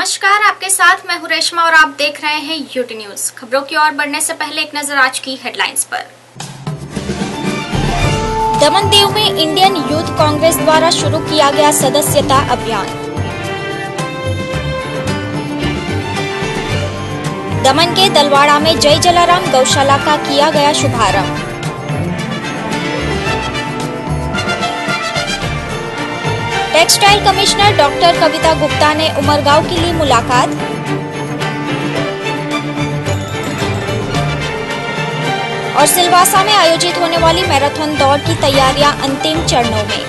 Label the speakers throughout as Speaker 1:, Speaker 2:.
Speaker 1: नमस्कार, आपके साथ मैं हूं रेशमा और आप देख रहे हैं यूटी न्यूज। खबरों की ओर बढ़ने से पहले एक नजर आज की हेडलाइंस पर। दमनदीव में इंडियन यूथ कांग्रेस द्वारा शुरू किया गया सदस्यता अभियान। दमन के दलवाड़ा में जय जलाराम गौशाला का किया गया शुभारंभ। टेक्सटाइल कमिश्नर डॉक्टर कविता गुप्ता ने उमरगांव के लिए मुलाकात। और सिलवासा में आयोजित होने वाली मैराथन दौड़ की तैयारियां अंतिम चरणों में।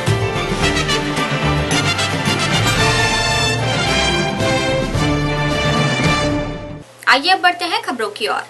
Speaker 1: आइए अब बढ़ते हैं खबरों की ओर।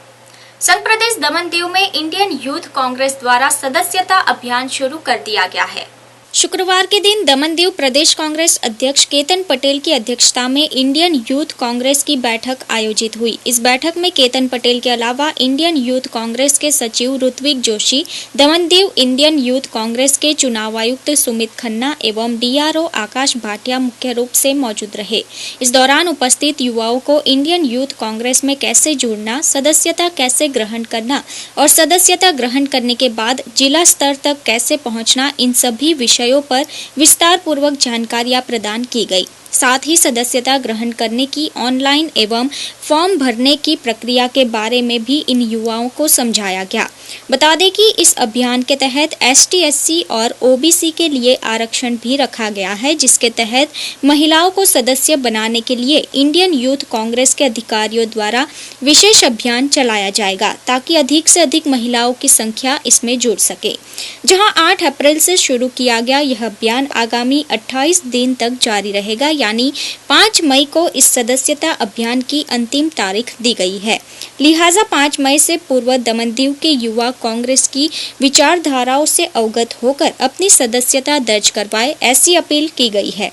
Speaker 1: संघ प्रदेश दमनदीव में इंडियन यूथ कांग्रेस द्वारा सदस्यता अभियान शुरू कर दिया गया है। शुक्रवार के दिन दमनदीव प्रदेश कांग्रेस अध्यक्ष केतन पटेल की अध्यक्षता में इंडियन यूथ कांग्रेस की बैठक आयोजित हुई। इस बैठक में केतन पटेल के अलावा इंडियन यूथ कांग्रेस के सचिव ऋत्विक जोशी, दमनदीव इंडियन यूथ कांग्रेस के चुनाव आयुक्त सुमित खन्ना एवं डीआरओ आकाश भाटिया मुख्य रूप से मौजूद रहे। इस दौरान उपस्थित युवाओं को इंडियन यूथ कांग्रेस में कैसे जुड़ना, सदस्यता कैसे ग्रहण करना और सदस्यता ग्रहण करने के बाद जिला स्तर तक कैसे पहुँचना, इन सभी विषयों पर विस्तार पूर्वक जानकारियां प्रदान की गई। साथ ही सदस्यता ग्रहण करने की ऑनलाइन एवं फॉर्म भरने की प्रक्रिया के बारे में भी इन युवाओं को समझाया गया। बता दें कि इस अभियान के तहत एसटी, एससी और ओबीसी के लिए आरक्षण भी रखा गया है, जिसके तहत महिलाओं को सदस्य बनाने के लिए इंडियन यूथ कांग्रेस के अधिकारियों द्वारा विशेष अभियान चलाया जाएगा ताकि अधिक से अधिक महिलाओं की संख्या इसमें जुड़ सके। जहां 8 अप्रैल से शुरू किया गया यह अभियान आगामी 28 दिन तक जारी रहेगा, यानी 5 मई को इस सदस्यता अभियान की अंतिम तारीख दी गई है। लिहाजा 5 मई से पूर्व दमनदीव के युवा कांग्रेस की विचारधाराओं से अवगत होकर अपनी सदस्यता दर्ज करवाए, ऐसी अपील की गई है।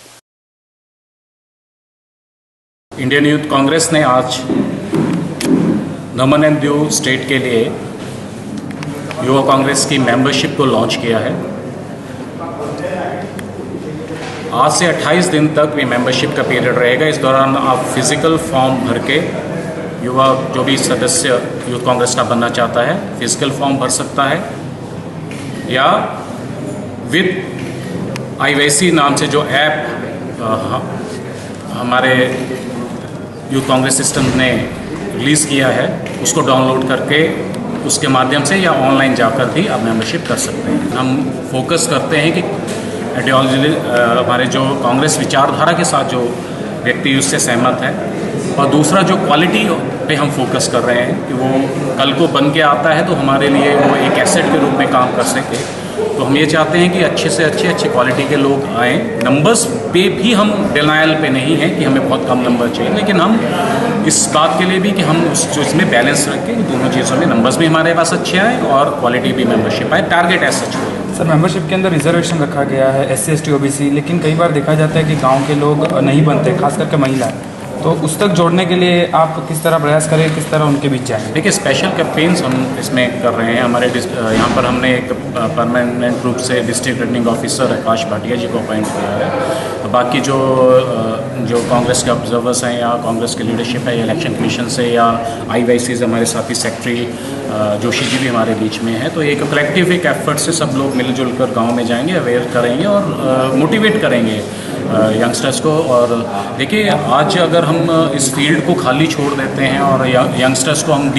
Speaker 2: इंडियन यूथ कांग्रेस ने आज दमन एंड दीव स्टेट के लिए युवा कांग्रेस की मेंबरशिप को लॉन्च किया है। आज से 28 दिन तक ये मेंबरशिप का पीरियड रहेगा। इस दौरान आप फिजिकल फॉर्म भर के युवा जो भी सदस्य यूथ कांग्रेस का बनना चाहता है फिजिकल फॉर्म भर सकता है, या विद आईवैसी नाम से जो ऐप हमारे यूथ कांग्रेस सिस्टम ने रिलीज़ किया है उसको डाउनलोड करके उसके माध्यम से या ऑनलाइन जाकर भी आप मेंबरशिप कर सकते हैं। हम फोकस करते हैं कि आइडियोलॉजी हमारे जो कांग्रेस विचारधारा के साथ जो व्यक्ति उससे सहमत है, और दूसरा जो क्वालिटी पे हम फोकस कर रहे हैं कि वो कल को बन के आता है तो हमारे लिए वो एक एसेट के रूप में काम कर सके। तो हम ये चाहते हैं कि अच्छे से अच्छे क्वालिटी के लोग आएँ। नंबर्स पे भी हम डिनायल पे नहीं हैं कि हमें बहुत कम नंबर चाहिए, लेकिन हम इस बात के लिए भी कि हम उस जो इसमें बैलेंस रखें कि दोनों चीज़ों में नंबर्स भी हमारे पास अच्छे आए और क्वालिटी भी मेंबरशिप आए। टारगेट एज सच हो।
Speaker 3: सर, मेंबरशिप के अंदर रिजर्वेशन रखा गया है एससी, एसटी, ओबीसी, लेकिन कई बार देखा जाता है कि गांव के लोग नहीं बनते, खास करके महिला। तो उस तक जोड़ने के लिए आप किस तरह प्रयास करें, किस तरह उनके बीच जाएं?
Speaker 2: देखिए, स्पेशल कैंपेन्स हम इसमें कर रहे हैं। हमारे यहाँ पर हमने एक परमानेंट रूप से डिस्ट्रिक्ट रिटर्निंग ऑफिसर आकाश भाटिया जी को अपॉइंट किया है। बाकी जो कांग्रेस के ऑब्जर्वर्स हैं या कांग्रेस की लीडरशिप है या इलेक्शन कमीशन से या आईवाईसीज, हमारे साथी सेक्रेटरी जोशी जी भी हमारे बीच में है। तो एक कलेक्टिव एक एफर्ट से सब लोग मिलजुल कर गाँव में जाएंगे, अवेयर करेंगे और मोटिवेट करेंगे यंगस्टर्स को। और देखिए, आज अगर हम इस फील्ड को खाली छोड़ देते हैं और यंगस्टर्स को हम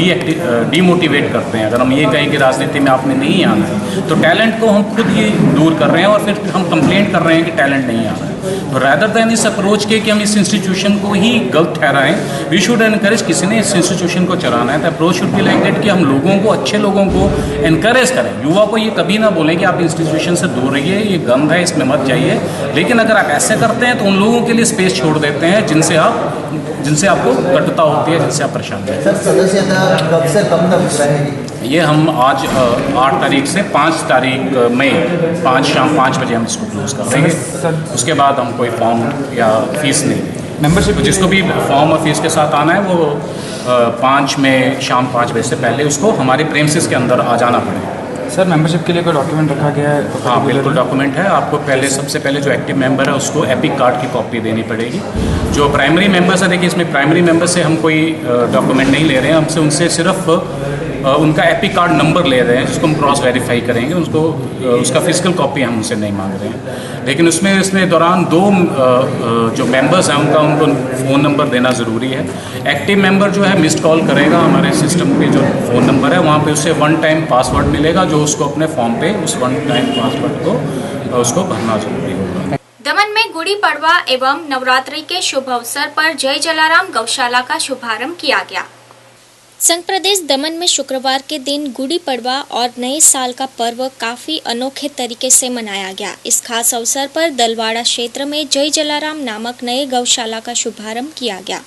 Speaker 2: डीमोटिवेट करते हैं, अगर हम ये कहें कि राजनीति में आपने नहीं आना है, तो टैलेंट को हम खुद ही दूर कर रहे हैं और फिर हम कंप्लेंट कर रहे हैं कि टैलेंट नहीं आ रहा है। तो रैदर दैन इस अप्रोच के कि हम इस इंस्टीट्यूशन को ही गलत ठहराएं, वी शुड एनकरेज। किसी ने इस इंस्टीट्यूशन को चलाना है तो approach should be like that कि हम लोगों को, अच्छे लोगों को एनकरेज करें। युवा को ये कभी ना बोलें कि आप इंस्टीट्यूशन से दूर रहिए, ये गंद है, इसमें मत जाइए। लेकिन अगर आप ऐसे करते हैं तो उन लोगों के लिए स्पेस छोड़ देते हैं जिनसे आपको कटुता होती है, जिनसे आप परेशान हैं।
Speaker 4: सर, सदस्यता कब से कब तक रहेगी?
Speaker 2: ये हम आज 8 तारीख से 5 तारीख मई शाम 5 बजे हम इसको क्लोज कर देंगे। उसके बाद हम कोई फॉर्म या फीस नहीं देंगे।
Speaker 3: मेंबरशिप
Speaker 2: जिसको भी फॉर्म और फीस के साथ आना है वो 5 मई शाम 5 बजे से पहले उसको हमारे प्रेमिसेस के अंदर आ जाना पड़ेगा।
Speaker 3: सर मेंबरशिप के लिए कोई डॉक्यूमेंट रखा गया है?
Speaker 2: हाँ बिल्कुल डॉक्यूमेंट है। आपको पहले सबसे पहले जो एक्टिव मेंबर है उसको एपिक कार्ड की कॉपी देनी पड़ेगी। जो प्राइमरी मेंबर्स है, देखिए इसमें प्राइमरी मेंबर से हम कोई डॉक्यूमेंट नहीं ले रहे हैं, हमसे उनसे सिर्फ उनका एपिक कार्ड नंबर ले रहे हैं जिसको हम क्रॉस वेरीफाई करेंगे। उसको उसका फिजिकल कॉपी हम उनसे नहीं मांग रहे हैं। लेकिन इसमें दौरान दो जो मेंबर्स हैं उनको फ़ोन नंबर देना ज़रूरी है। एक्टिव मेंबर जो है मिस्ड कॉल करेगा, हमारे सिस्टम पे जो फ़ोन नंबर है वहाँ पे उससे 1 टाइम पासवर्ड मिलेगा, जो उसको अपने फॉर्म पे उस 1 टाइम पासवर्ड को उसको भरना ज़रूरी होगा।
Speaker 1: दमन में गुड़ी पड़वा एवं नवरात्रि के शुभ अवसर पर जय जलाराम गौशाला का शुभारंभ किया गया। संघ प्रदेश दमन में शुक्रवार के दिन गुड़ी पड़वा और नए साल का पर्व काफी अनोखे तरीके से मनाया गया। इस खास अवसर पर दलवाड़ा क्षेत्र में जय जलाराम नामक नए गौशाला का शुभारंभ किया गया,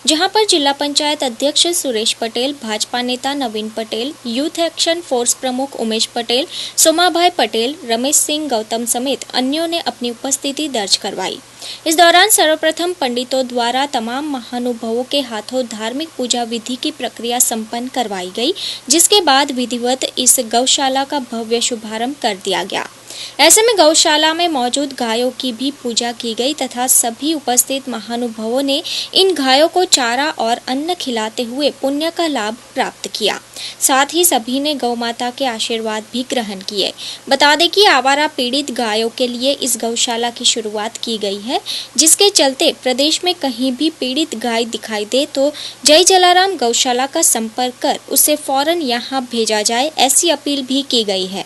Speaker 1: जहां पर जिला पंचायत अध्यक्ष सुरेश पटेल, भाजपा नेता नवीन पटेल, यूथ एक्शन फोर्स प्रमुख उमेश पटेल, सोमाभाई पटेल, रमेश सिंह गौतम समेत अन्यों ने अपनी उपस्थिति दर्ज करवाई। इस दौरान सर्वप्रथम पंडितों द्वारा तमाम महानुभावों के हाथों धार्मिक पूजा विधि की प्रक्रिया संपन्न करवाई गई, जिसके बाद विधिवत इस गौशाला का भव्य शुभारंभ कर दिया गया। ऐसे में गौशाला में मौजूद गायों की भी पूजा की गई तथा सभी उपस्थित महानुभावों ने इन गायों को चारा और अन्न खिलाते हुए पुण्य का लाभ प्राप्त किया। साथ ही सभी ने गौ माता के आशीर्वाद भी ग्रहण किए। बता दें कि आवारा पीड़ित गायों के लिए इस गौशाला की शुरुआत की गई है, जिसके चलते प्रदेश में कहीं भी पीड़ित गाय दिखाई दे तो जय जलाराम गौशाला का संपर्क कर उसे फौरन यहां भेजा जाए, ऐसी अपील भी की गई है।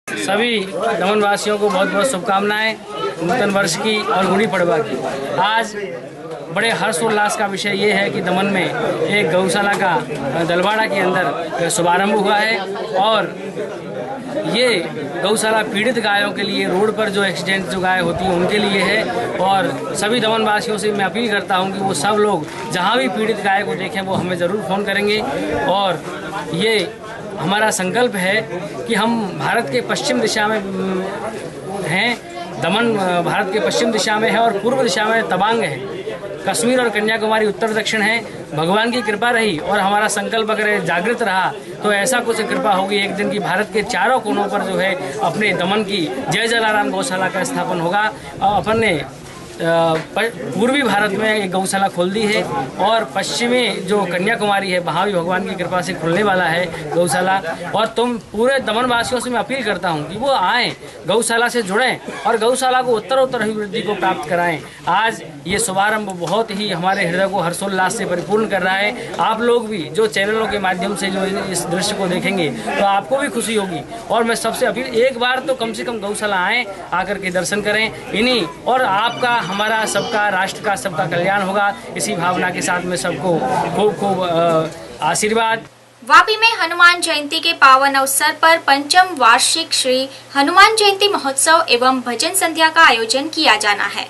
Speaker 5: सभी दमन वासियों को बहुत बहुत शुभकामनाएं नूतन वर्ष की और गुड़ी पड़वा की। आज बड़े हर्षोल्लास का विषय ये है कि दमन में एक गौशाला का दलवाड़ा के अंदर शुभारंभ हुआ है और ये गौशाला पीड़ित गायों के लिए, रोड पर जो एक्सीडेंट जो गाय होती है उनके लिए है। और सभी दमन वासियों से मैं अपील करता हूँ कि वो सब लोग जहाँ भी पीड़ित गाय को देखें वो हमें ज़रूर फ़ोन करेंगे। और ये हमारा संकल्प है कि हम भारत के पश्चिम दिशा में हैं, दमन भारत के पश्चिम दिशा में है और पूर्व दिशा में तवांग है। कश्मीर और कन्याकुमारी उत्तर दक्षिण है। भगवान की कृपा रही और हमारा संकल्प अगर जागृत रहा तो ऐसा कुछ कृपा होगी एक दिन की भारत के चारों कोनों पर जो है अपने दमन की जय जलाराम गौशाला का स्थापन होगा। अपन ने पूर्वी भारत में एक गौशाला खोल दी है और पश्चिमी जो कन्याकुमारी है वहाँ भी भगवान की कृपा से खुलने वाला है गौशाला। और तुम पूरे दमन वासियों से मैं अपील करता हूँ कि वो आएँ, गौशाला से जुड़ें और गौशाला को उत्तरोत्तर अभिवृद्धि को प्राप्त कराएं। आज ये शुभारंभ बहुत ही हमारे हृदय को हर्षोल्लास से परिपूर्ण कर रहा है। आप लोग भी जो चैनलों के माध्यम से जो इस दृश्य को देखेंगे तो आपको भी खुशी होगी। और मैं सबसे अपील, एक बार तो कम से कम गौशाला आएँ, आकर के दर्शन करें इन्हीं, और आपका, हमारा, सबका, राष्ट्र का सबका कल्याण होगा। इसी भावना के साथ में सबको खूब खूब आशीर्वाद।
Speaker 1: वापी में हनुमान जयंती के पावन अवसर पर पंचम वार्षिक श्री हनुमान जयंती महोत्सव एवं भजन संध्या का आयोजन किया जाना है।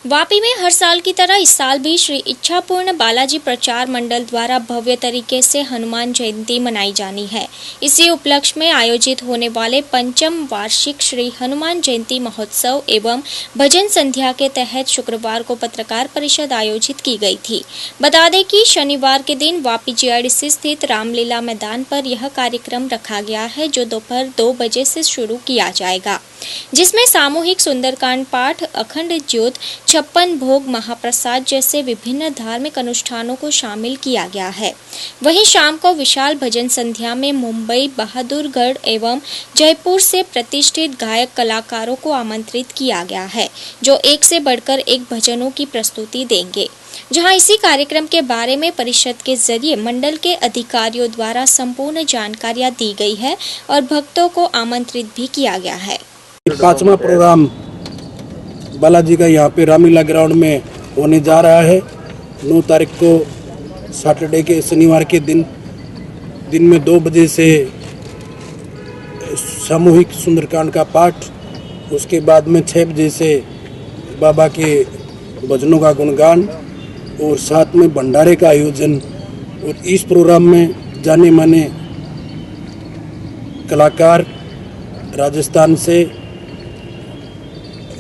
Speaker 1: वापी में हर साल की तरह इस साल भी श्री इच्छापूर्ण बालाजी प्रचार मंडल द्वारा भव्य तरीके से हनुमान जयंती मनाई जानी है। इसी उपलक्ष्य में आयोजित होने वाले पंचम वार्षिक श्री हनुमान जयंती महोत्सव एवं भजन संध्या के तहत शुक्रवार को पत्रकार परिषद आयोजित की गई थी। बता दें कि शनिवार के दिन वापी जीआईडीसी स्थित रामलीला मैदान पर यह कार्यक्रम रखा गया है, जो दोपहर 2 बजे से शुरू किया जाएगा, जिसमें सामूहिक सुंदरकांड पाठ, अखंड ज्योत, 56 भोग, महाप्रसाद जैसे विभिन्न धार्मिक अनुष्ठानों को शामिल किया गया है। वहीं शाम को विशाल भजन संध्या में मुंबई, बहादुरगढ़ एवं जयपुर से प्रतिष्ठित गायक कलाकारों को आमंत्रित किया गया है, जो एक से बढ़कर एक भजनों की प्रस्तुति देंगे। जहां इसी कार्यक्रम के बारे में परिषद के जरिए मंडल के अधिकारियों द्वारा संपूर्ण जानकारियां दी गई है और भक्तों को आमंत्रित भी किया गया है।
Speaker 6: 5वां प्रोग्राम बालाजी का यहाँ पे रामलीला ग्राउंड में होने जा रहा है। 9 तारीख को सैटरडे के शनिवार के दिन में 2 बजे से सामूहिक सुंदरकांड का पाठ, उसके बाद में 6 बजे से बाबा के भजनों का गुणगान और साथ में भंडारे का आयोजन। और इस प्रोग्राम में जाने माने कलाकार राजस्थान से,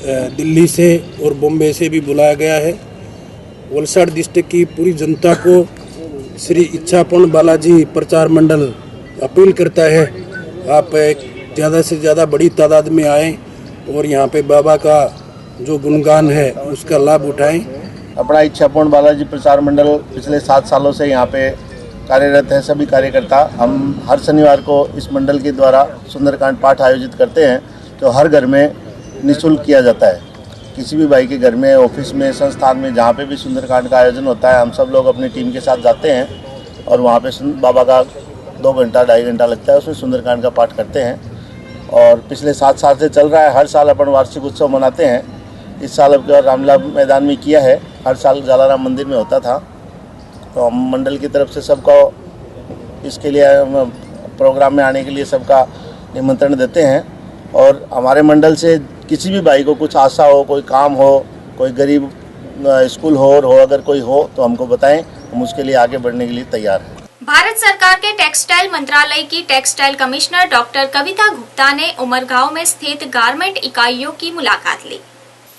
Speaker 6: दिल्ली से और बॉम्बे से भी बुलाया गया है। वलसाड़ डिस्ट्रिक्ट की पूरी जनता को श्री इच्छापूर्ण बालाजी प्रचार मंडल अपील करता है आप ज़्यादा से ज़्यादा बड़ी तादाद में आएँ और यहाँ पे बाबा का जो गुणगान है उसका लाभ उठाएं।
Speaker 7: अपना इच्छापूर्ण बालाजी प्रचार मंडल पिछले 7 सालों से यहाँ पे कार्यरत है। सभी कार्यकर्ता हम हर शनिवार को इस मंडल के द्वारा सुंदरकांड पाठ आयोजित करते हैं, जो हर घर में निःशुल्क किया जाता है। किसी भी भाई के घर में, ऑफिस में, संस्थान में, जहाँ पे भी सुंदरकांड का आयोजन होता है, हम सब लोग अपनी टीम के साथ जाते हैं और वहाँ पे बाबा का 2 घंटा 2.5 घंटा लगता है, उसमें सुंदरकांड का पाठ करते हैं। और पिछले 7 साल से चल रहा है। हर साल अपन वार्षिक उत्सव मनाते हैं। इस साल अब रामलीला मैदान में किया है, हर साल जलाराम मंदिर में होता था। तो हम मंडल की तरफ से सबको इसके लिए प्रोग्राम में आने के लिए सबका निमंत्रण देते हैं। और हमारे मंडल से किसी भी भाई को कुछ आशा हो, कोई काम हो, कोई गरीब स्कूल हो और अगर कोई हो तो हमको बताएं, हम उसके लिए आगे बढ़ने के लिए तैयार हैं।
Speaker 1: भारत सरकार के टेक्सटाइल मंत्रालय की टेक्सटाइल कमिश्नर डॉक्टर कविता गुप्ता ने उमरगांव में स्थित गारमेंट इकाइयों की मुलाकात ली।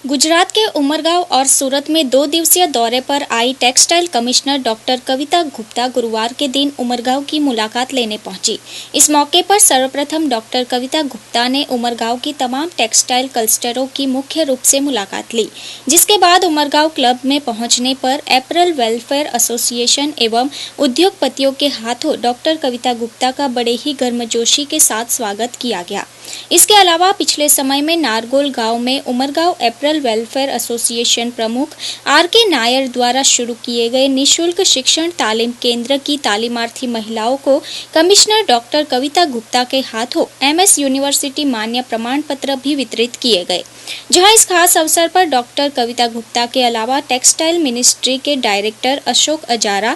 Speaker 1: गुजरात के उमरगांव और सूरत में 2 दिवसीय दौरे पर आई टेक्सटाइल कमिश्नर डॉक्टर कविता गुप्ता गुरुवार के दिन उमरगांव की मुलाकात लेने पहुंची। इस मौके पर सर्वप्रथम डॉक्टर कविता गुप्ता ने उमरगांव की तमाम टेक्सटाइल क्लस्टरों की मुख्य रूप से मुलाकात ली, जिसके बाद उमरगांव क्लब में पहुंचने पर एपरल वेलफेयर एसोसिएशन एवं उद्योगपतियों के हाथों डॉक्टर कविता गुप्ता का बड़े ही गर्मजोशी के साथ स्वागत किया गया। इसके अलावा पिछले समय में नारगोल गांव में उमरगांव एपरल वेलफेयर एसोसिएशन प्रमुख आर.के. नायर द्वारा शुरू किए गए निःशुल्क शिक्षण तालीम केंद्र की तालीमार्थी महिलाओं को कमिश्नर डॉक्टर कविता गुप्ता के हाथों MS यूनिवर्सिटी मान्य प्रमाण पत्र भी वितरित किए गए, जहां इस खास अवसर पर डॉक्टर कविता गुप्ता के अलावा टेक्सटाइल मिनिस्ट्री के director Ashok Azara,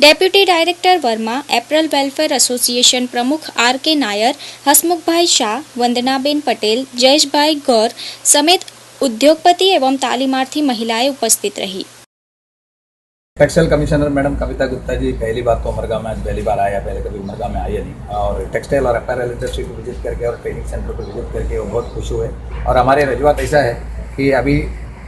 Speaker 1: deputy director Verma, apparel welfare association प्रमुख आर.के. नायर, हसमुख भाई शाह, वंदनाबेन पटेल, जयेश भाई गौर समेत उद्योगपति एवं तालीमार्थी महिलाएं उपस्थित रही।
Speaker 8: टेक्सटाइल कमिश्नर मैडम कविता गुप्ता जी पहली बार तो उमरगांव में आज पहली बार आया, पहले कभी उमरगांव में आए नहीं। और टेक्सटाइल और अपैरल इंडस्ट्री को विजिट करके और ट्रेनिंग सेंटर को विजिट करके वो बहुत खुश हुए। और हमारे रजूआत ऐसा है कि अभी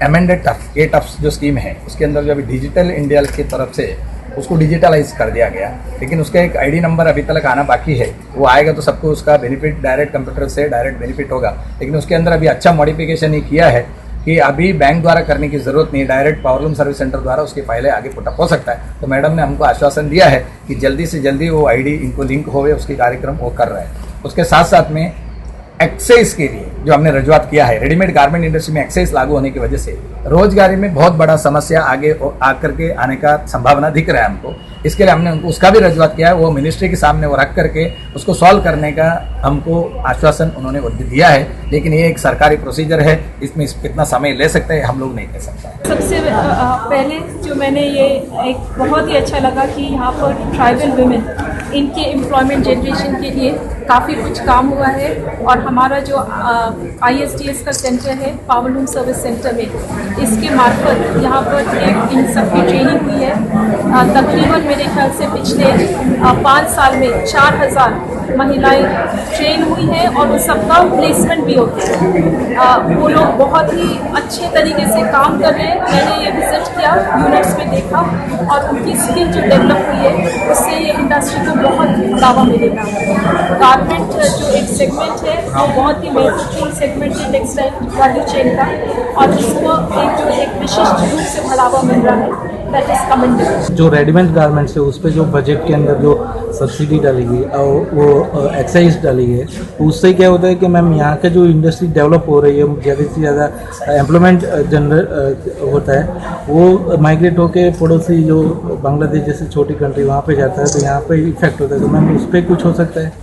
Speaker 8: एमेंडेड टफ्स जो स्कीम है उसके अंदर जो अभी डिजिटल इंडिया की तरफ से उसको डिजिटलाइज कर दिया गया, लेकिन उसका एक ID नंबर अभी तक आना बाकी है। वो आएगा तो सबको उसका बेनिफिट डायरेक्ट कंप्यूटर से डायरेक्ट बेनिफिट होगा, लेकिन उसके अंदर अभी अच्छा मॉडिफिकेशन ही किया है कि अभी बैंक द्वारा करने की जरूरत नहीं, डायरेक्ट पावरलूम सर्विस सेंटर द्वारा उसकी फाइलें आगे पुटअप हो सकता है। तो मैडम ने हमको आश्वासन दिया है कि जल्दी से जल्दी वो ID इनको लिंक होवे, उसकी कार्यक्रम वो कर रहा है। उसके साथ साथ में एक्साइज के लिए जो हमने रजूआत किया है, रेडीमेड गारमेंट इंडस्ट्री में एक्साइज लागू होने की वजह से रोजगारी में बहुत बड़ा समस्या आगे आकर के आने का संभावना दिख रहा है हमको। इसके लिए हमने उसका भी रजूआत किया है, वो मिनिस्ट्री के सामने वो रख करके उसको सॉल्व करने का हमको आश्वासन उन्होंने दिया है। लेकिन ये एक सरकारी प्रोसीजर है, इसमें कितना समय ले सकते हैं हम लोग नहीं कह सकते।
Speaker 9: सबसे पहले जो मैंने ये एक बहुत ही अच्छा लगा कि यहाँ पर ट्राइबल वुमेन इनके एम्प्लॉयमेंट जनरेशन के लिए काफ़ी कुछ काम हुआ है। और हमारा जो ISDS का सेंटर है, पावरलूम सर्विस सेंटर में, इसके मार्फत यहाँ पर एक इन सबकी ट्रेनिंग हुई है। तकरीबन मेरे ख्याल से पिछले 5 साल में 4000 महिलाएं ट्रेन हुई हैं और उन सबका प्लेसमेंट भी होता है। वो लोग बहुत ही अच्छे तरीके से काम कर रहे हैं। मैंने ये विजिट किया, यूनिट्स में देखा और उनकी स्किल जो डेवलप हुई है उससे ये इंडस्ट्री को बहुत बढ़ावा मिलेगा। गारमेंट जो एक सेगमेंट है वो बहुत ही महत्वपूर्ण सेगमेंट है टेक्सटाइल वैल्यू चेन का, और इसको एक विशिष्ट रूप से बढ़ावा मिल रहा है। That is commendable.
Speaker 10: जो रेडीमेड गारमेंट्स है उस पर जो बजट के अंदर जो सब्सिडी डाली गई और वो एक्साइज डाली है, उससे क्या होता है कि मैम यहाँ का जो इंडस्ट्री डेवलप हो रही है, ज़्यादा से ज़्यादा एम्प्लॉयमेंट जनरेट होता है, वो माइग्रेट होकर पड़ोसी जो बांग्लादेश जैसे छोटी कंट्री वहाँ पे जाता है, तो यहाँ पे इफेक्ट होता है। तो मैम उस पर कुछ हो सकता है?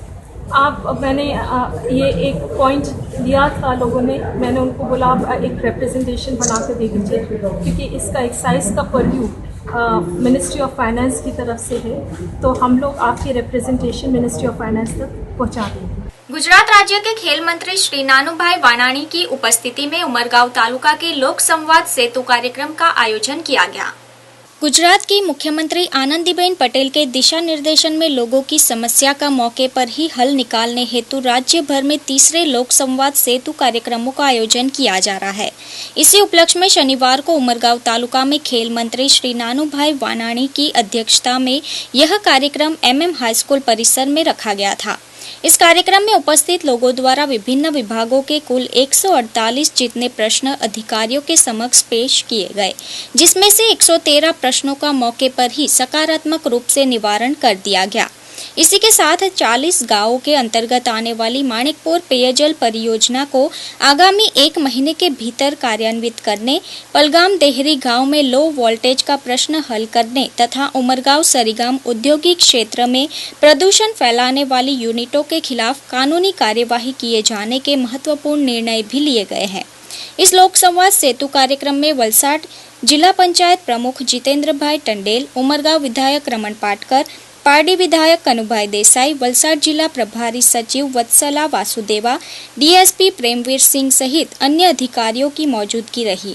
Speaker 9: मैंने ये एक पॉइंट दिया था लोगों ने, मैंने उनको बोला आप एक रिप्रेजेंटेशन बना कर दे दीजिए, क्योंकि इसका एक्साइज का परव्यू मिनिस्ट्री ऑफ फाइनेंस की तरफ से है, तो हम लोग आपकी रिप्रेजेंटेशन मिनिस्ट्री ऑफ फाइनेंस तक पहुंचा देंगे।
Speaker 1: गुजरात राज्य के खेल मंत्री श्री नानूभाई वानाणी की उपस्थिति में उमरगांव तालुका के लोक संवाद सेतु कार्यक्रम का आयोजन किया गया। गुजरात की मुख्यमंत्री आनंदीबेन पटेल के दिशा निर्देशन में लोगों की समस्या का मौके पर ही हल निकालने हेतु राज्य भर में तीसरे लोक संवाद सेतु कार्यक्रमों का आयोजन किया जा रहा है। इसी उपलक्ष्य में शनिवार को उमरगांव तालुका में खेल मंत्री श्री नानूभाई वानाणी की अध्यक्षता में यह कार्यक्रम MM हाई स्कूल परिसर में रखा गया था। इस कार्यक्रम में उपस्थित लोगों द्वारा विभिन्न विभागों के कुल 148 जितने प्रश्न अधिकारियों के समक्ष पेश किए गए, जिसमें से 113 प्रश्नों का मौके पर ही सकारात्मक रूप से निवारण कर दिया गया। इसी के साथ 40 गांवों के अंतर्गत आने वाली माणिकपुर पेयजल परियोजना को आगामी 1 महीने के भीतर कार्यान्वित करने, पलगाम देहरी गांव में लो वोल्टेज का प्रश्न हल करने तथा उमरगांव सरीगाम औद्योगिक क्षेत्र में प्रदूषण फैलाने वाली यूनिटों के खिलाफ कानूनी कार्यवाही किए जाने के महत्वपूर्ण निर्णय भी लिए गए हैं। इस लोक संवाद सेतु कार्यक्रम में वलसाड जिला पंचायत प्रमुख जितेंद्र भाई टंडेल, उमरगांव विधायक रमन पाटकर, पारडी विधायक कनुभाई देसाई, वलसाड जिला प्रभारी सचिव वत्सला वासुदेवा, डीएसपी प्रेमवीर सिंह सहित अन्य अधिकारियों की मौजूदगी रही।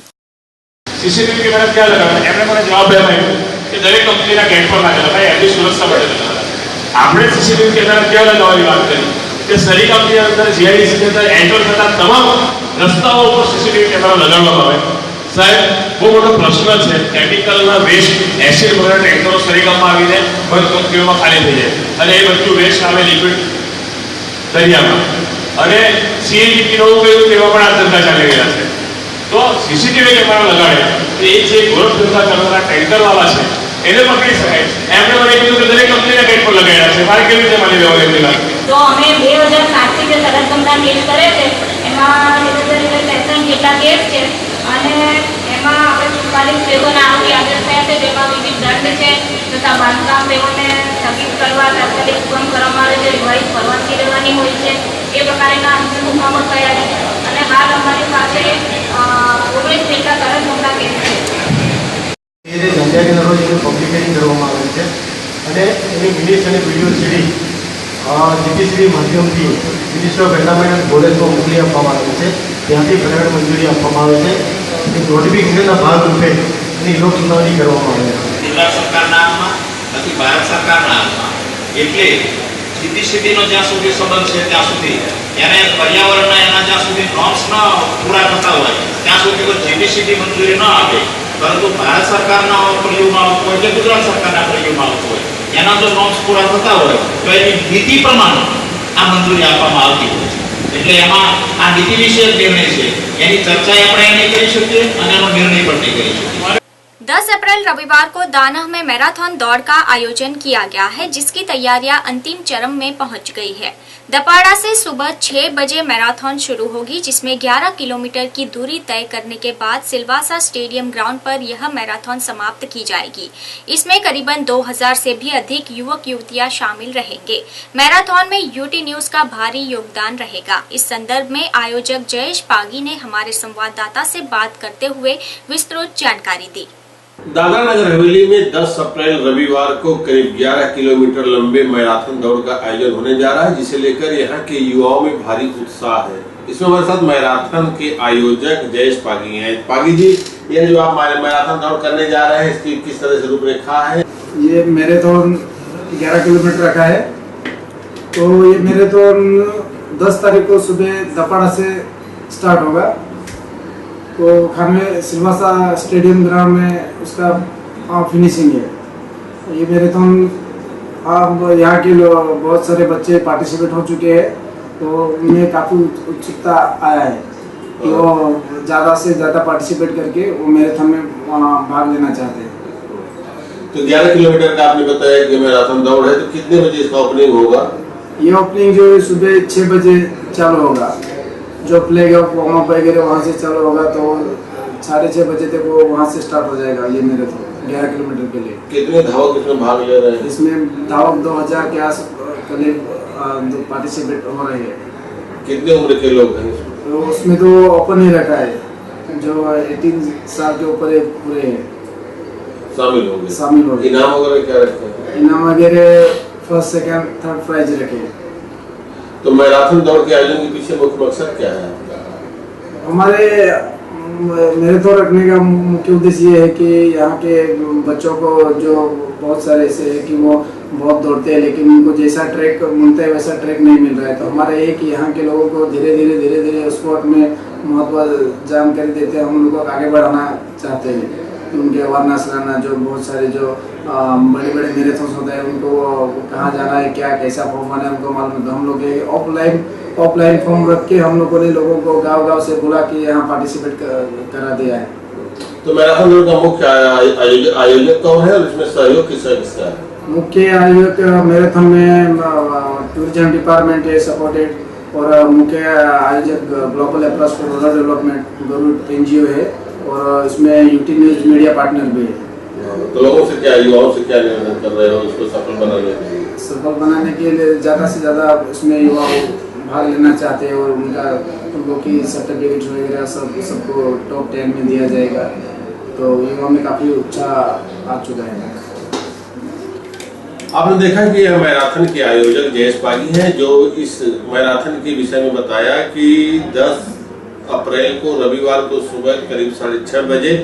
Speaker 11: सीसीटीवी कैमरा क्या लगा एमने મને જવાબ આપ્યો કે દરેક કંપનીના ગેટ પર લાગેલા ભાઈ એની સુરક્ષા માટે લગાવેલા। આપણે સીસીટીવી કેમેરા કેવા લગાવવાની વાત કરી કે સરી કંપની અંદર જીઆઈડીસી ની અંદર એન્ટર થતા તમામ રસ્તાઓ ઉપર સીસીટીવી કેમેરા લગાડવામાં આવે। સાહેબ બહુ મોટો પ્રશ્ન છે, કેમિકલના વેસ્ટ એસિડ વગેરે ટેન્કરો સરીગામમાં આવીને બંધ કંપનીઓમાં ખાલી થઈ જાય અને એ બધું વેસ્ટ આવે લિક્વિડ દરિયામાં અને સીએનજીનો ઉપયોગ તેમાં પણ આ ધંધા ચાલી રહ્યા છે। તો સીસીટીવી કેમેરા લગાડે તો એ જે ગોળ ધંધા કરવાના ટેન્કરવાળા છે એને પકડી શકાય। એમણે મને કીધું કે દરેક કંપનીના ગેટ પર લગાડ્યા છે, મારે કેવી રીતે માની લેવા એમની વાત?
Speaker 12: તો અમે 2007 થી જે સરહદ ગમના કેસ કરે છે એમાં જેટલા કેસ છે અને એમાં આપણે 44 બેગોના આરોપી હાજર થયા છે, જેમાં વિવિધ દંડ છે તથા બાંધકામ બેગોને સ્થગિત કરવા તાત્કાલિક હુકમ કરવામાં આવે છે, રિવાઇઝ પરવાનગી લેવાની હોય છે, એ પ્રકારના અંતિમ હુકમો થયા છે અને હાલ અમારી પાસે 19 જેટલા સરહદ ગમના કેસ છે।
Speaker 4: એ જંજાગીના રોજ એનું પબ્લિકેશન કરવામાં આવે છે અને એની મિનિટ્સ અને વિડીયો સીડી જીપીસીબી માધ્યમથી મિનિસ્ટર ઓફ એન્વાયરમેન્ટ કોલેજમાં મોકલી આપવામાં આવે છે, ત્યાંથી પ્રકરણ મંજૂરી આપવામાં આવે છે। એ નોટિફિકેશનના ભાગરૂપે એની લોક સુનાવણી કરવામાં આવે છે।
Speaker 13: ગુજરાત સરકારના હાથમાં નથી, ભારત સરકારના હાથમાં। એટલે જીપીસીબીનો જ્યાં સુધી સંબંધ છે ત્યાં સુધી એને પર્યાવરણના એના જ્યાં સુધી નોર્મ્સ ન પૂરા થતા હોય ત્યાં સુધી કોઈ જીપીસીબી મંજૂરી ન આપે, પરંતુ ભારત સરકારના પ્રયોગમાં આવતું હોય કે ગુજરાત સરકારના પ્રયોગમાં આવતું હોય એના જો નોર્મ્સ પૂરા થતા હોય તો એની નીતિ પ્રમાણે આ મંજૂરી આપવામાં આવતી હોય છે। એટલે એમાં આ નીતિ વિષયક નિર્ણય છે, એની ચર્ચા આપણે નહીં કરી શકીએ અને એનો નિર્ણય પણ નહીં કરી શકીએ।
Speaker 1: 10 अप्रैल रविवार को दानह में मैराथन दौड़ का आयोजन किया गया है, जिसकी तैयारियां अंतिम चरम में पहुंच गई है। दपाड़ा से सुबह 6 बजे मैराथन शुरू होगी, जिसमें 11 किलोमीटर की दूरी तय करने के बाद सिलवासा स्टेडियम ग्राउंड पर यह मैराथन समाप्त की जाएगी। इसमें करीबन 2000 से भी अधिक युवक युवतियां शामिल रहेंगे। मैराथन में यूटी न्यूज का भारी योगदान रहेगा। इस संदर्भ में आयोजक जयेश पागी ने हमारे संवाददाता से बात करते हुए विस्तृत जानकारी दी।
Speaker 14: दादरा नगर हवेली में 10 अप्रैल रविवार को करीब 11 किलोमीटर लंबे मैराथन दौड़ का आयोजन होने जा रहा है, जिसे लेकर यहाँ के युवाओं में भारी उत्साह है। इसमें हमारे साथ मैराथन के आयोजक जयेश पागी हैं। पागी जी, ये जो आप मैराथन दौड़ करने जा रहे हैं, इसकी किस तरह से रूपरेखा है?
Speaker 3: ये मैराथन 11 किलोमीटर रखा है, तो ये मैराथन 10 तारीख को सुबह दपाड़ा से स्टार्ट होगा। तो खाने सिलवासा स्टेडियम ग्राउंड में उसका फिनिशिंग है। ये मैराथन अब यहाँ के बहुत सारे बच्चे पार्टिसिपेट हो चुके हैं, तो उनमें काफ़ी उत्सुकता आया है कि वो ज़्यादा से ज़्यादा पार्टिसिपेट करके वो मैराथन में भाग लेना चाहते हैं।
Speaker 14: तो 11 किलोमीटर का आपने बताया कि मैराथन दौड़ है, तो कितने बजे इसका ओपनिंग होगा?
Speaker 3: ये ओपनिंग जो सुबह 6 बजे चालू होगा, जो प्लेग वार्म अप वगैरह वहाँ से चालू होगा, तो 6:30 बजे तक वो वहाँ से स्टार्ट हो जाएगा। ये मैराथन 11 किलोमीटर के लिए।
Speaker 14: कितने धावक इसमें भाग ले रहे हैं?
Speaker 3: इसमें धावक 2000 के आस करीब पार्टिसिपेट हो रहे हैं।
Speaker 14: कितने उम्र के लोग हैं?
Speaker 3: तो उसमें तो ओपन ही रखा है, जो 18 साल के ऊपर पूरे
Speaker 14: शामिल हो गए। इनाम वगैरह क्या रखे हैं?
Speaker 3: इनाम वगैरह फर्स्ट सेकंड थर्ड प्राइज रखे हैं।
Speaker 14: तो मैराथन दौड़ के आयोजन के पीछे मुख्य मकसद क्या है आपका?
Speaker 3: हमारे मैराथन रखने का मुख्य उद्देश्य ये है कि यहाँ के बच्चों को, जो बहुत सारे ऐसे है कि वो बहुत दौड़ते हैं लेकिन उनको जैसा ट्रैक मिलता है वैसा ट्रैक नहीं मिल रहा है, तो हमारा ये कि यहाँ के लोगों को धीरे धीरे स्पोर्ट में महत्व जानकारी देते हैं, हम लोगों को आगे बढ़ाना चाहते हैं। उनके अवेयरनेस लाना, जो बहुत सारे जो बड़े बड़े मैराथन होते हैं उनको कहाँ जाना है, क्या कैसा फॉर्म बना है उनको मालूम। तो हम लोग ऑफलाइन फॉर्म रख के हम लोगों ने लोगों को गांव से बुला के यहाँ पार्टिसिपेट करा दिया है।
Speaker 14: तो मैराथन दौड़ का मुख्य आयोजक कौन है और इसमें सहयोग किसका है? मुख्य
Speaker 3: आयोजक मैराथन में टूरिज्म डिपार्टमेंट है सपोर्टेड, और मुख्य आयोजक global approach for rural development government NGO है, और इसमें यूटी न्यूज मीडिया पार्टनर भी है।
Speaker 14: तो लोगों से क्या, युवाओं से क्या निवेदन कर रहे हो इसको सफल बनाने
Speaker 3: के लिए? ज़्यादा से ज़्यादा इसमें युवा भाग लेना चाहते हैं, और उनको की सर्टिफिकेट वगैरह सबको टॉप 10 में दिया जाएगा। तो युवा में काफ़ी उत्साह आ चुका है।
Speaker 14: आपने देखा कि यह मैराथन के आयोजक जयेश पागी हैं, जो इस मैराथन के विषय में बताया कि 10 अप्रैल को रविवार को सुबह करीब 6:30 बजे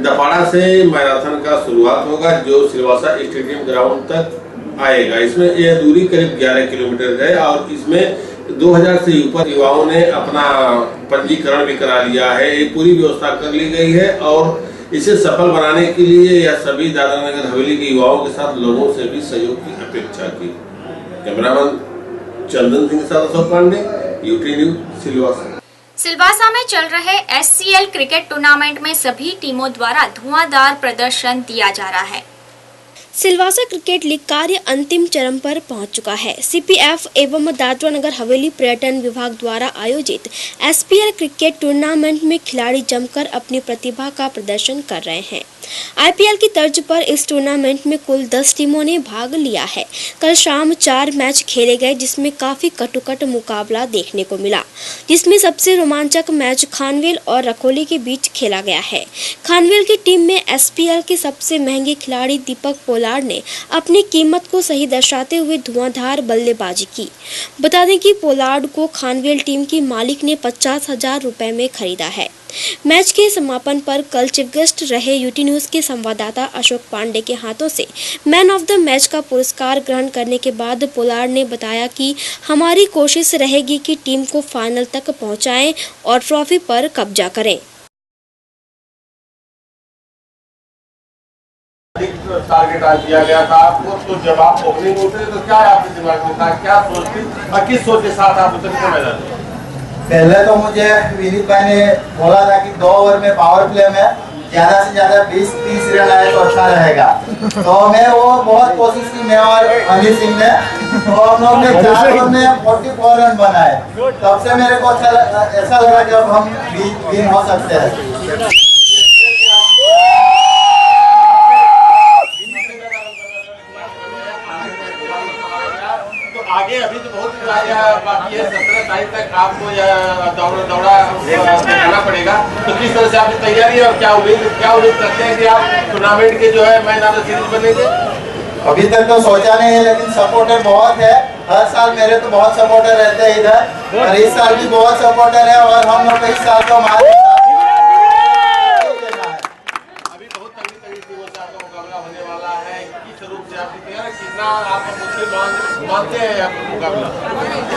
Speaker 14: दपाड़ा से मैराथन का शुरुआत होगा, जो सिलवासा स्टेडियम ग्राउंड तक आएगा। इसमें यह दूरी करीब 11 किलोमीटर है, और इसमें 2000 से ऊपर युवाओं ने अपना पंजीकरण भी करा लिया है। एक पूरी व्यवस्था कर ली गई है, और इसे सफल बनाने के लिए यह सभी दादरानगर हवेली के युवाओं के साथ लोगों से भी सहयोग की अपेक्षा की। कैमरामैन चंदन सिंह के साथ अशोक पांडे, यूटी न्यूज, सिलवासा।
Speaker 1: सिलवासा में चल रहे SCL क्रिकेट टूर्नामेंट में सभी टीमों द्वारा धुआंधार प्रदर्शन दिया जा रहा है।
Speaker 15: सिलवासा क्रिकेट लीग कार्य अंतिम चरण पर पहुंच चुका है। CPF एवं दादरा नगर हवेली पर्यटन विभाग द्वारा आयोजित SPL क्रिकेट टूर्नामेंट में खिलाड़ी जमकर अपनी प्रतिभा का प्रदर्शन कर रहे हैं। IPL की तर्ज पर इस टूर्नामेंट में कुल 10 टीमों ने भाग लिया है। कल शाम 4 मैच खेले गए, जिसमें काफी कटुकट मुकाबला देखने को मिला, जिसमें सबसे रोमांचक मैच खानवेल और रखोली के बीच खेला गया है। खानवेल की टीम में SPL के सबसे महंगे खिलाड़ी दीपक पोलार्ड ने अपनी कीमत को सही दर्शाते हुए धुआंधार बल्लेबाजी की। बता दें कि पोलार्ड को खानवेल टीम की मालिक ने 50,000 रुपए में खरीदा है। मैच के समापन पर कल चीफ गेस्ट रहे यूटी न्यूज के संवाददाता अशोक पांडे के हाथों से मैन ऑफ द मैच का पुरस्कार ग्रहण करने के बाद पोलार्ड ने बताया कि हमारी कोशिश रहेगी कि टीम को फाइनल तक पहुंचाएं और ट्रॉफी पर कब्जा करें।
Speaker 14: टारगेट आज दिया गया था आपको, तो जब आप ओपनिंग उतरे तो क्या आपके दिमाग में था, क्या सोच थी और किस सोच के साथ आप उतरे मैदान में?
Speaker 16: पहले तो मुझे विनीत भाई ने बोला था कि 2 ओवर में पावर प्ले में ज्यादा से ज्यादा 20-30 रन आए तो अच्छा रहेगा। तो मैं वो बहुत कोशिश की, मैं और अनिल सिंह ने, तो हम लोग ने 4 ओवर में 44 रन बनाए। तब से मेरे को ऐसा लगा कि अब हम विन हो सकते हैं।
Speaker 14: आगे अभी तो बहुत बाकी है, 17 तारीख तक आपको दौड़ा करना पड़ेगा। तो किस तरह से आपकी तैयारी है और क्या उम्मीद करते हैं कि आप टूर्नामेंट के जो है मैन ऑफ द सीरीज बनेंगे?
Speaker 16: अभी तक तो सोचा नहीं है, लेकिन सपोर्टर बहुत है। हर साल मेरे तो बहुत सपोर्टर रहते हैं इधर, और इस साल भी बहुत सपोर्टर है, और हम लोग इस साल तो हमारे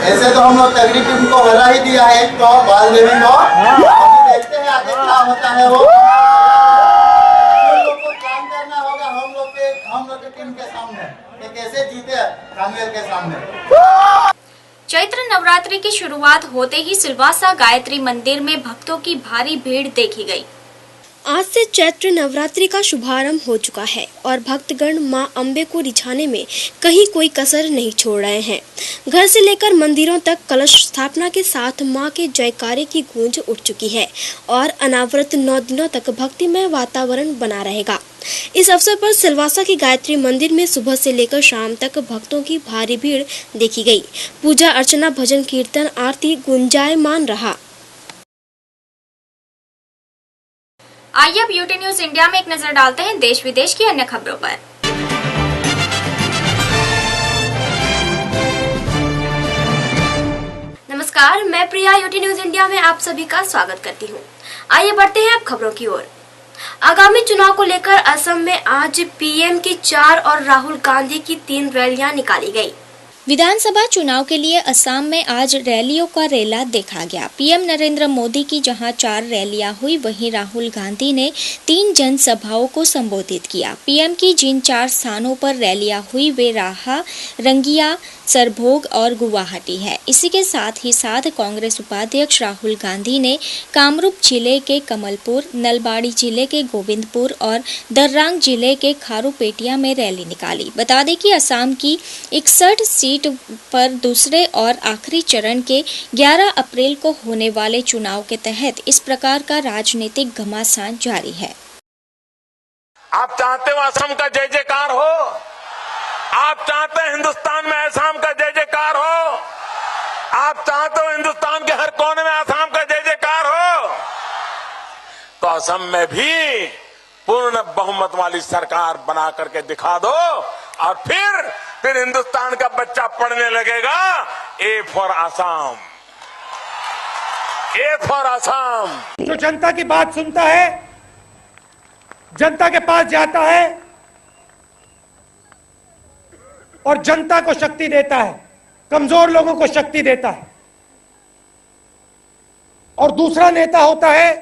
Speaker 16: ऐसे तो हम लोग तकरीबन उनको हरा ही दिया है, तो बाल देवी को अभी देखते हैं आगे क्या होता है। वो लोग को काम करना होगा हम लोग के टीम के सामने कि कैसे जीते खानवेल के सामने।
Speaker 1: चैत्र नवरात्रि की शुरुआत होते ही सिलवासा गायत्री मंदिर में भक्तों की भारी भीड़ देखी गई।
Speaker 15: आज से चैत्र नवरात्रि का शुभारंभ हो चुका है और भक्तगण मां अंबे को रिझाने में कहीं कोई कसर नहीं छोड़ रहे हैं। घर से लेकर मंदिरों तक कलश स्थापना के साथ मां के जयकारे की गूंज उठ चुकी है और अनावरत 9 दिनों तक भक्तिमय वातावरण बना रहेगा। इस अवसर पर सिलवासा के गायत्री मंदिर में सुबह से लेकर शाम तक भक्तों की भारी भीड़ देखी गई। पूजा अर्चना, भजन कीर्तन, आरती गुंजायमान रहा।
Speaker 1: आइए अब यूटी न्यूज इंडिया में एक नजर डालते हैं देश विदेश की अन्य खबरों पर। नमस्कार, मैं प्रिया यूटी न्यूज इंडिया में आप सभी का स्वागत करती हूं। आइए बढ़ते हैं अब खबरों की ओर। आगामी चुनाव को लेकर असम में आज पीएम की 4 और राहुल गांधी की 3 रैलियां निकाली गई। विधानसभा चुनाव के लिए असम में आज रैलियों का रेला देखा गया। पीएम नरेंद्र मोदी की जहां 4 रैलियां हुई, वहीं राहुल गांधी ने 3 जनसभाओं को संबोधित किया। पीएम की जिन 4 स्थानों पर रैलियां हुई वे राहा, रंगिया, सरभोग और गुवाहाटी है। इसी के साथ ही साथ कांग्रेस उपाध्यक्ष राहुल गांधी ने कामरूप जिले के कमलपुर, नलबाड़ी जिले के गोविंदपुर और दर्रांग जिले के खारूपेटिया में रैली निकाली। बता दें कि असम की 61 सीट पर दूसरे और आखिरी चरण के 11 अप्रैल को होने वाले चुनाव के तहत इस प्रकार का राजनीतिक घमासान जारी है।
Speaker 11: आप चाहते हो असम का जय जयकार हो, आप चाहते हैं हिंदुस्तान में असम का जय जयकार हो, आप चाहते हो हिंदुस्तान के हर कोने में असम का जय जयकार हो, तो असम में भी पूर्ण बहुमत वाली सरकार बना करके दिखा दो और फिर हिंदुस्तान का बच्चा पढ़ने लगेगा A for Assam, A for Assam.
Speaker 17: जो जनता की बात सुनता है, जनता के पास जाता है और जनता को शक्ति देता है, कमजोर लोगों को शक्ति देता है। और दूसरा नेता होता है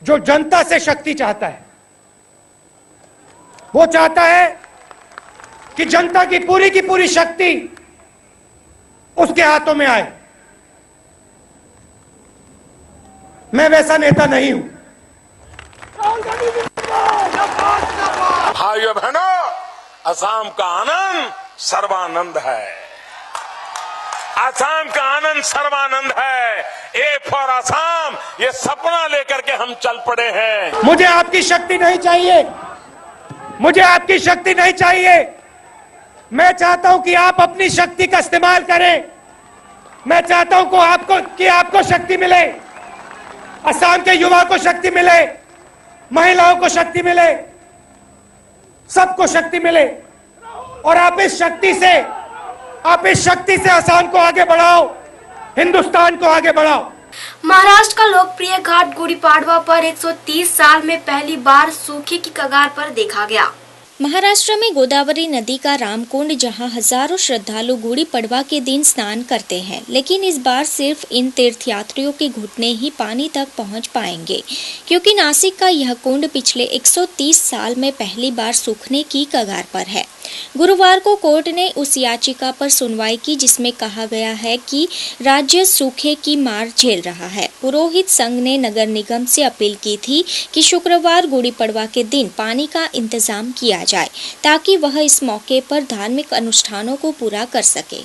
Speaker 17: जो जनता से शक्ति चाहता है। वो चाहता है कि जनता की पूरी शक्ति उसके हाथों में आए। मैं वैसा नेता नहीं हूं।
Speaker 11: भाइयों बहनों, असम का आनंद सर्वानंद है, असम का आनंद सर्वानंद है। ए फॉर असम, ये सपना लेकर के हम चल पड़े हैं।
Speaker 17: मुझे आपकी शक्ति नहीं चाहिए, मुझे आपकी शक्ति नहीं चाहिए। मैं चाहता हूं कि आप अपनी शक्ति का इस्तेमाल करें। मैं चाहता हूं कि आपको शक्ति मिले, असम के युवा को शक्ति मिले, महिलाओं को शक्ति मिले, सबको शक्ति मिले। और आप इस शक्ति से असम को आगे बढ़ाओ, हिंदुस्तान को आगे बढ़ाओ।
Speaker 15: महाराष्ट्र का लोकप्रिय घाट गुड़ी पाड़वा पर 130 साल में पहली बार सूखे की कगार पर देखा गया।
Speaker 1: महाराष्ट्र में गोदावरी नदी का रामकुंड, जहां हजारों श्रद्धालु गुड़ी पड़वा के दिन स्नान करते हैं, लेकिन इस बार सिर्फ इन तीर्थयात्रियों के घुटने ही पानी तक पहुंच पाएंगे, क्योंकि नासिक का यह कुंड पिछले 130 साल में पहली बार सूखने की कगार पर है। गुरुवार को कोर्ट ने उस याचिका पर सुनवाई की जिसमें कहा गया है कि राज्य सूखे की मार झेल रहा है। पुरोहित संघ ने नगर निगम से अपील की थी कि शुक्रवार गुड़ी पड़वा के दिन पानी का इंतजाम किया जाए, ताकि वह इस मौके पर धार्मिक अनुष्ठानों को पूरा कर सके।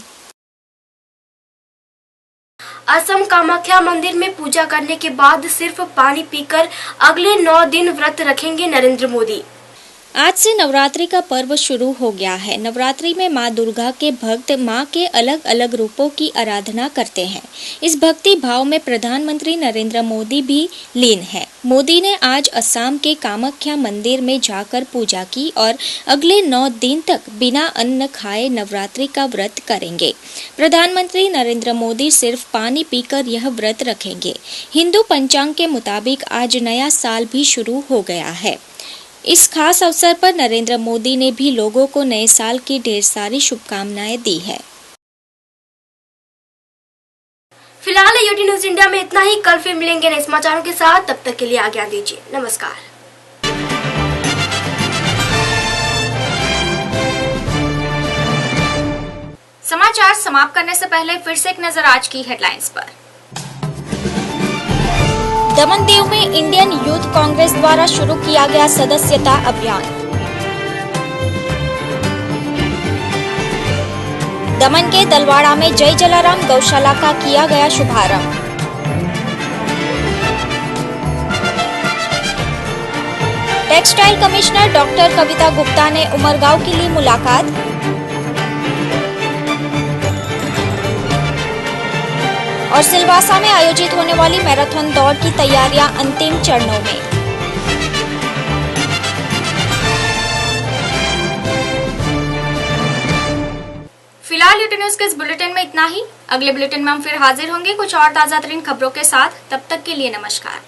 Speaker 15: असम कामाख्या मंदिर में पूजा करने के बाद सिर्फ पानी पीकर अगले 9 दिन व्रत रखेंगे नरेंद्र मोदी।
Speaker 1: आज से नवरात्रि का पर्व शुरू हो गया है। नवरात्रि में मां दुर्गा के भक्त मां के अलग अलग रूपों की आराधना करते हैं। इस भक्ति भाव में प्रधानमंत्री नरेंद्र मोदी भी लीन है। मोदी ने आज असम के कामाख्या मंदिर में जाकर पूजा की और अगले 9 दिन तक बिना अन्न खाए नवरात्रि का व्रत करेंगे। प्रधानमंत्री नरेंद्र मोदी सिर्फ पानी पीकर यह व्रत रखेंगे। हिंदू पंचांग के मुताबिक आज नया साल भी शुरू हो गया है। इस खास अवसर पर नरेंद्र मोदी ने भी लोगों को नए साल की ढेर सारी शुभकामनाएं दी है।
Speaker 15: फिलहाल यूटी न्यूज इंडिया में इतना ही। कल फिर मिलेंगे नए समाचारों के साथ, तब तक के लिए आज्ञा दीजिए। नमस्कार।
Speaker 1: समाचार समाप्त करने से पहले फिर से एक नजर आज की हेडलाइंस पर। दमनदीव में इंडियन यूथ कांग्रेस द्वारा शुरू किया गया सदस्यता अभियान। दमन के दलवाड़ा में जय जलाराम गौशाला का किया गया शुभारंभ। टेक्सटाइल कमिश्नर डॉक्टर कविता गुप्ता ने उमरगांव के लिए मुलाकात। और सिलवासा में आयोजित होने वाली मैराथन दौड़ की तैयारियां अंतिम चरणों में। फिलहाल यूटी न्यूज के इस बुलेटिन में इतना ही। अगले बुलेटिन में हम फिर हाजिर होंगे कुछ और ताजा तरीन खबरों के साथ। तब तक के लिए नमस्कार।